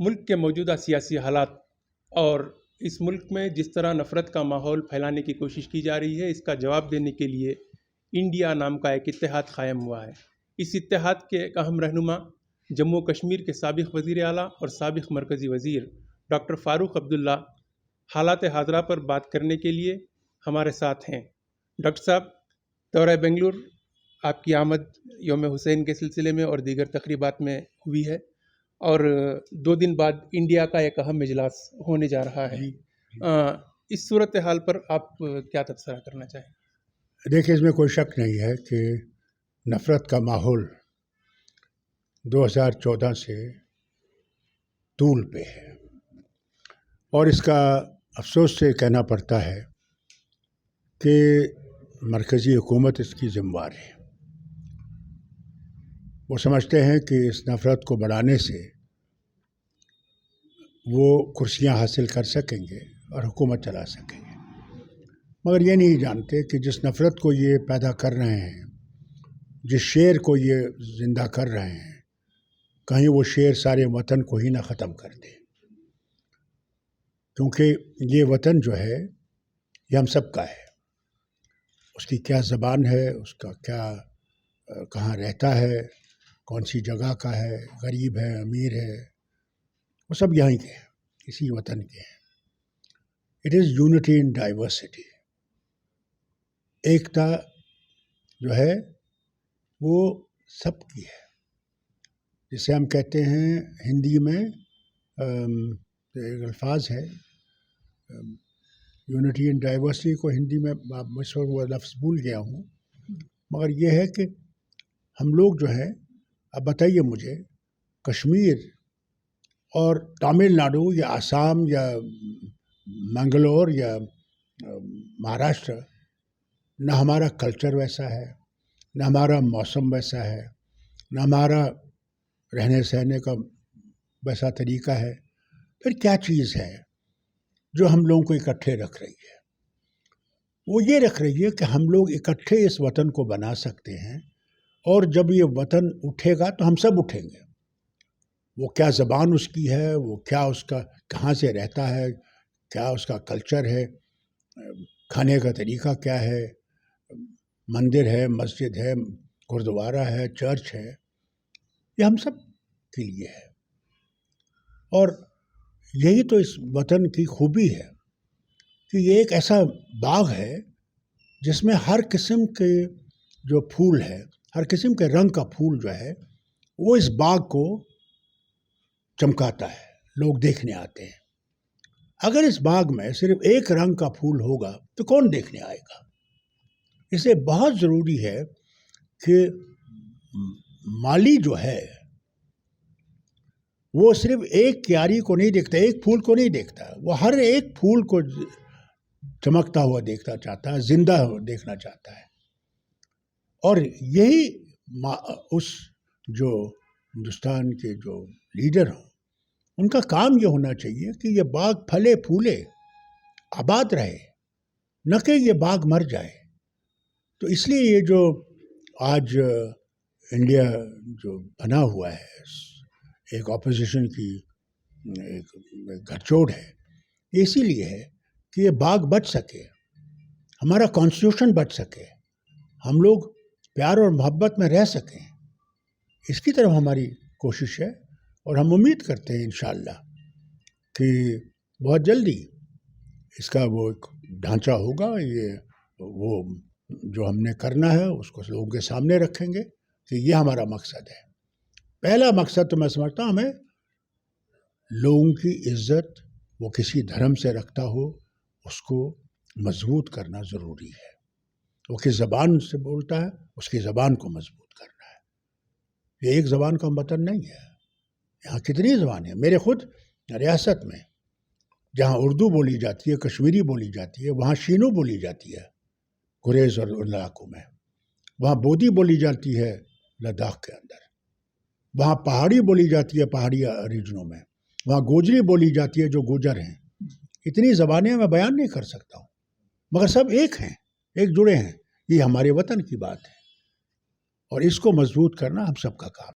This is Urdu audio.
ملک کے موجودہ سیاسی حالات اور اس ملک میں جس طرح نفرت کا ماحول پھیلانے کی کوشش کی جا رہی ہے، اس کا جواب دینے کے لیے انڈیا نام کا ایک اتحاد قائم ہوا ہے. اس اتحاد کے ایک اہم رہنما جموں کشمیر کے سابق وزیر اعلیٰ اور سابق مرکزی وزیر ڈاکٹر فاروق عبداللہ حالات حاضرہ پر بات کرنے کے لیے ہمارے ساتھ ہیں. ڈاکٹر صاحب، دورہ بنگلور آپ کی آمد یوم حسین کے سلسلے میں اور دیگر تقریبات میں ہوئی ہے، اور 2 دن بعد انڈیا کا ایک اہم اجلاس ہونے جا رہا ہے. اس صورتحال پر آپ کیا تبصرہ کرنا چاہیں؟ دیکھیں، اس میں کوئی شک نہیں ہے کہ نفرت کا ماحول 2014 سے طول پہ ہے، اور اس کا افسوس سے کہنا پڑتا ہے کہ مرکزی حکومت اس کی ذمہ دار ہے. وہ سمجھتے ہیں کہ اس نفرت کو بڑھانے سے وہ کرسیاں حاصل کر سکیں گے اور حکومت چلا سکیں گے، مگر یہ نہیں جانتے کہ جس نفرت کو یہ پیدا کر رہے ہیں، جس شیر کو یہ زندہ کر رہے ہیں، کہیں وہ شیر سارے وطن کو ہی نہ ختم کر دے. کیونکہ یہ وطن جو ہے یہ ہم سب کا ہے. اس کی کیا زبان ہے، اس کا کیا کہاں رہتا ہے، کون سی جگہ کا ہے، غریب ہے، امیر ہے، وہ سب یہیں کے ہیں، اسی وطن کے ہیں. It is unity in diversity. ایکتا جو ہے وہ سب کی ہے. جسے ہم کہتے ہیں ہندی میں ایک الفاظ ہے، یونٹی ان ڈائیورسٹی کو ہندی میں اس وقت وہ لفظ بھول گیا ہوں، مگر یہ ہے کہ ہم لوگ جو ہے، اب بتائیے مجھے، کشمیر اور تامل ناڈو یا آسام یا منگلور یا مہاراشٹر، نہ ہمارا کلچر ویسا ہے، نہ ہمارا موسم ویسا ہے، نہ ہمارا رہنے سہنے کا ویسا طریقہ ہے. پھر کیا چیز ہے جو ہم لوگوں کو اکٹھے رکھ رہی ہے؟ وہ یہ رکھ رہی ہے کہ ہم لوگ اکٹھے اس وطن کو بنا سکتے ہیں، اور جب یہ وطن اٹھے گا تو ہم سب اٹھیں گے. وہ کیا زبان اس کی ہے، وہ کیا اس کا کہاں سے رہتا ہے، کیا اس کا کلچر ہے، کھانے کا طریقہ کیا ہے، مندر ہے، مسجد ہے، گردوارہ ہے، چرچ ہے، یہ ہم سب کے لیے ہے. اور یہی تو اس وطن کی خوبی ہے کہ یہ ایک ایسا باغ ہے جس میں ہر قسم کے جو پھول ہے، ہر قسم کے رنگ کا پھول جو ہے وہ اس باغ کو چمکاتا ہے. لوگ دیکھنے آتے ہیں. اگر اس باغ میں صرف ایک رنگ کا پھول ہوگا تو کون دیکھنے آئے گا؟ اس لیے بہت ضروری ہے کہ مالی جو ہے وہ صرف ایک کیاری کو نہیں دیکھتا، ایک پھول کو نہیں دیکھتا، وہ ہر ایک پھول کو چمکتا ہوا دیکھنا چاہتا ہے، زندہ دیکھنا چاہتا ہے. اور یہی اس جو ہندوستان کے جو لیڈر ہوں، ان کا کام یہ ہونا چاہیے کہ یہ باغ پھلے پھولے، آباد رہے، نہ کہ یہ باغ مر جائے. تو اس لیے یہ جو آج انڈیا جو بنا ہوا ہے، ایک اپوزیشن کی ایک گھر چوٹ ہے، یہ اسی لیے ہے کہ یہ باغ بچ سکے، ہمارا کانسٹیٹیوشن بچ سکے، ہم لوگ پیار اور محبت میں رہ سکیں، اس کی طرف ہماری کوشش ہے، اور ہم امید کرتے ہیں انشاءاللہ کہ بہت جلدی اس کا وہ ایک ڈھانچہ ہوگا، وہ جو ہم نے کرنا ہے اس کو لوگوں کے سامنے رکھیں گے کہ یہ ہمارا مقصد ہے۔ پہلا مقصد تو میں سمجھتا ہوں ہمیں لوگوں کی عزت، وہ کسی دھرم سے رکھتا ہو، اس کو مضبوط کرنا ضروری ہے۔ وہ کس زبان سے بولتا ہے، اس کی زبان کو مضبوط کرنا ہے۔ یہ ایک زبان کا وطن نہیں ہے، یہاں کتنی زبانیں ہیں۔ میرے خود ریاست میں جہاں اردو بولی جاتی ہے، کشمیری بولی جاتی ہے، وہاں شینو بولی جاتی ہے گریز اور علاقوں میں، وہاں بودی بولی جاتی ہے لداخ کے اندر، وہاں پہاڑی بولی جاتی ہے پہاڑی ریجنوں میں، وہاں گوجری بولی جاتی ہے جو گوجر ہیں۔ اتنی زبانیں میں بیان نہیں کر سکتا ہوں، مگر سب ایک ہیں، ایک جڑے ہیں۔ یہ ہمارے وطن کی بات ہے، اور اس کو مضبوط کرنا ہم سب کا کام ہے۔